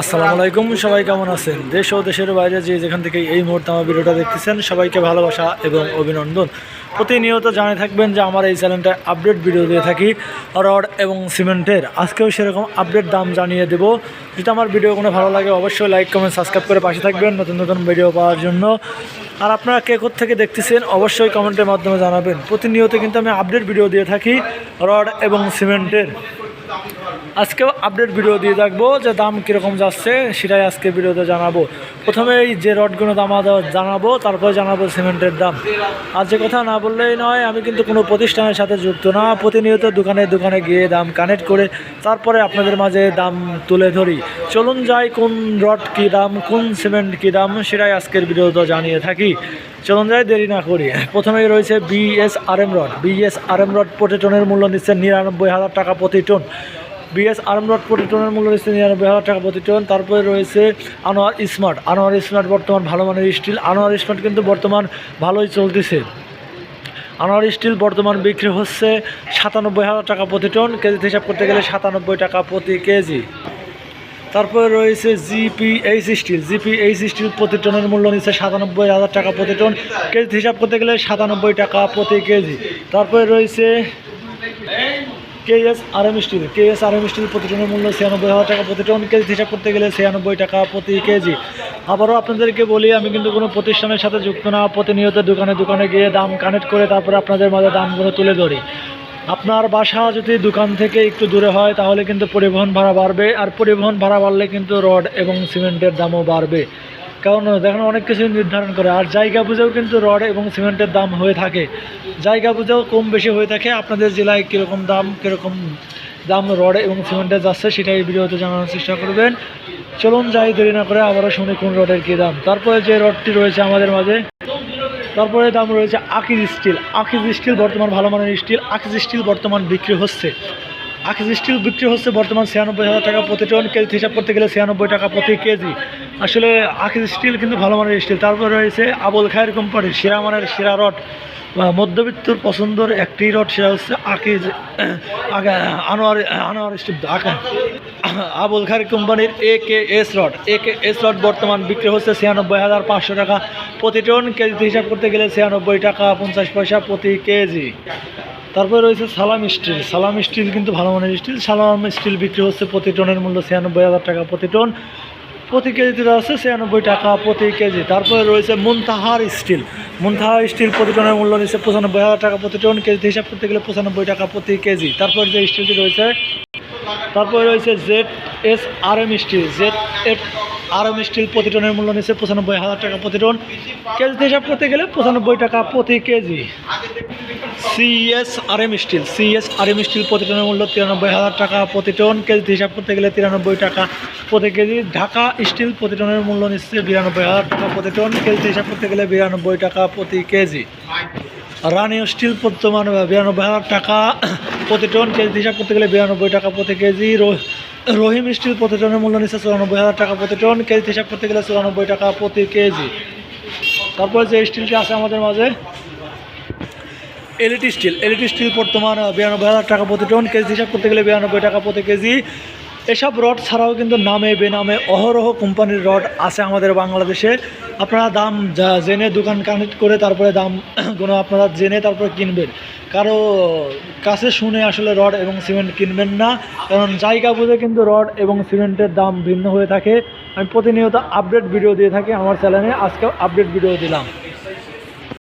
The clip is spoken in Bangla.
আসসালামু আলাইকুম, সবাই কেমন আছেন? দেশ ও দেশের বাইরে যে যেখান থেকে এই মুহূর্তে আমার ভিডিওটা দেখতেছেন সবাইকে ভালোবাসা এবং অভিনন্দন। প্রতিনিয়ত জানে থাকবেন যে আমার এই চ্যানেলটায় আপডেট ভিডিও দিয়ে থাকি রড এবং সিমেন্টের। আজকেও সেরকম আপডেট দাম জানিয়ে দেব। যদি আমার ভিডিও কোনো ভালো লাগে অবশ্যই লাইক কমেন্ট সাবস্ক্রাইব করে পাশে থাকবেন নতুন নতুন ভিডিও পাওয়ার জন্য। আর আপনারা কে থেকে দেখতেছেন অবশ্যই কমেন্টের মাধ্যমে জানাবেন। প্রতিনিয়ত কিন্তু আমি আপডেট ভিডিও দিয়ে থাকি রড এবং সিমেন্টের। আজকেও আপডেট ভিডিও দিয়ে থাকবো যে দাম কীরকম যাচ্ছে সেটাই আজকে ভিডিওতে জানাবো। প্রথমেই যে রডগুলো দাম জানাবো, তারপরে জানাবো সিমেন্টের দাম। আর যে কথা না বললেই নয়, আমি কিন্তু কোনো প্রতিষ্ঠানের সাথে যুক্ত না। প্রতিনিয়ত দোকানে দোকানে গিয়ে দাম কানেক্ট করে তারপরে আপনাদের মাঝে দাম তুলে ধরি। চলুন যাই কোন রড কী দাম, কোন সিমেন্ট কী দাম সেটাই আজকের ভিডিওতে জানিয়ে থাকি। চলুন যাই, দেরি না করি। প্রথমেই রয়েছে বিএসআরএম রড। বিএসআরএম রড প্রতি টনের মূল্য নিচ্ছে ৯৯,০০০ টাকা প্রতি টন। বিএসআরএম রড প্রতি টনের মূল্য নিচ্ছে ৯৯,০০০ টাকা প্রতি টন। তারপরে রয়েছে আনোয়ার স্মার্ট। আনোয়ার স্মার্ট বর্তমান ভালো মানের স্টিল। আনোয়ার স্মার্ট কিন্তু বর্তমান ভালোই চলতেছে। আনোয়ার স্টিল বর্তমান বিক্রি হচ্ছে ৯৭,০০০ টাকা প্রতি টন। কেজিতে হিসাব করতে গেলে ৯৭ টাকা প্রতি কেজি। তারপরে রয়েছে জিপিএইচ স্টিল। জিপিএইচ স্টিল প্রতি টনের মূল্য নিচ্ছে ৯৭,০০০ টাকা প্রতি টন। কেজিতে হিসাব করতে গেলে ৯৭ টাকা প্রতি কেজি। তারপরে রয়েছে কেএসআরএম স্টিল। কেএসআরএম স্টিল প্রতি টনের মূল্য ৯৬,০০০ টাকা প্রতি টন। কেজি হিসাব করতে গেলে ৯৬ টাকা প্রতি কেজি। আবারও আপনাদেরকে বলি, আমি কিন্তু কোনো প্রতিষ্ঠানের সাথে যুক্ত না। প্রতিনিয়ত দোকানে দোকানে গিয়ে দাম কানেক্ট করে তারপরে আপনাদের মাঝে দামগুলো তুলে ধরি। আপনার বাসা যদি দোকান থেকে একটু দূরে হয় তাহলে কিন্তু পরিবহন ভাড়া বাড়বে, আর পরিবহন ভাড়া বাড়লে কিন্তু রড এবং সিমেন্টের দামও বাড়বে। কারণ দেখেন অনেক কিছু নির্ধারণ করে, আর জায়গা বুঝেও কিন্তু রড এবং সিমেন্টের দাম হয়ে থাকে। জায়গা বুঝেও কম বেশি হয়ে থাকে। আপনাদের জেলায় কীরকম দাম রড এবং সিমেন্টের যাচ্ছে সেটাই ভিডিওতে জানানোর চেষ্টা করবেন। চলুন যাই, দেরি না করে আবারও শুনি কোন রডের কী দাম। তারপরে যে রডটি রয়েছে আমাদের মাঝে, তারপরে দাম রয়েছে আকিজ স্টিল। আকিজ স্টিল বর্তমান ভালো মানের স্টিল। আকিজ স্টিল বর্তমান বিক্রি হচ্ছে বর্তমান ৯৬,০০০ টাকা প্রতি টন। কেজি হিসাব করতে গেলে ৯৬ টাকা প্রতি কেজি। আসলে আকিজ স্টিল কিন্তু ভালো মানের স্টিল। তারপরে রয়েছে আবুল খায়ের কোম্পানির সেরা মানের সেরা রড, মধ্যবিত্তর পছন্দের একটি রড, সেটা হচ্ছে আকিজ আনোয়ার স্টিল আবুল খায়ের কোম্পানির একেএস রড বর্তমান বিক্রি হচ্ছে ৯৬,৫০০ টাকা প্রতি টন। কেজিতে হিসাব করতে গেলে ৯৬ টাকা ৫০ পয়সা প্রতি কেজি। তারপরে রয়েছে সালাম স্টিল কিন্তু ভালো মানের স্টিল। সালাম স্টিল বিক্রি হচ্ছে প্রতি টনের মূল্য ৯৬,০০০ টাকা প্রতি টন। প্রতি কেজিতে হচ্ছে ৯৬ টাকা প্রতি কেজি। তারপরে রয়েছে মুনতাহা স্টিল প্রতি টনের মূল্য নিচ্ছে ৯৫,০০০ টাকা প্রতি টন। কেজিতে হিসাব করতে গেলে ৯৫ টাকা প্রতি কেজি। তারপরে যে স্টিলটি রয়েছে, জেডএসআরএম স্টিল প্রতি টনের মূল্য নিচ্ছে ৯৫,০০০ টাকা প্রতি টন। কেজিতে হিসাব করতে গেলে ৯৫ টাকা প্রতি কেজি। সিএসআরএম স্টিল প্রতি টনের মূল্য ৯৩,০০০ টাকা প্রতি টন। কেজিতে হিসাব করতে গেলে ৯৩ টাকা প্রতি কেজি। ঢাকা স্টিল প্রতি টনের মূল্য নিচ্ছে ৯২,০০০ টাকা প্রতি টন। কেজিতে হিসাব করতে গেলে ৯২ টাকা প্রতি কেজি। রানি স্টিল বর্তমান ৯২,০০০ টাকা প্রতি টন। কেজিতে হিসাব করতে গেলে ৯২ টাকা প্রতি কেজি। রহিম স্টিল প্রতি টনের মূল্য নিচ্ছে ৯৪,০০০ টাকা প্রতি টন। কেজিতে হিসাব করতে গেলে ৯৪ টাকা প্রতি কেজি। তারপরে যে স্টিলটি আছে আমাদের মাঝে, এলইটি স্টিল বর্তমান ৯২,০০০ টাকা প্রতি টন। কেজি হিসাব করতে গেলে ৯২ টাকা প্রতি কেজি। এসব রড ছাড়াও কিন্তু নামে বেনামে অহরহ কোম্পানির রড আছে আমাদের বাংলাদেশে। আপনারা দাম জেনে দোকান কানেক্ট করে তারপরে দামগুলো আপনারা জেনে তারপরে কিনবেন। কারো কাছে শুনে আসলে রড এবং সিমেন্ট কিনবেন না, কারণ জায়গা বুঝে কিন্তু রড এবং সিমেন্টের দাম ভিন্ন হয়ে থাকে। আমি প্রতিনিয়ত আপডেট ভিডিও দিয়ে থাকি আমার চ্যানেলে। আজকেও আপডেট ভিডিও দিলাম।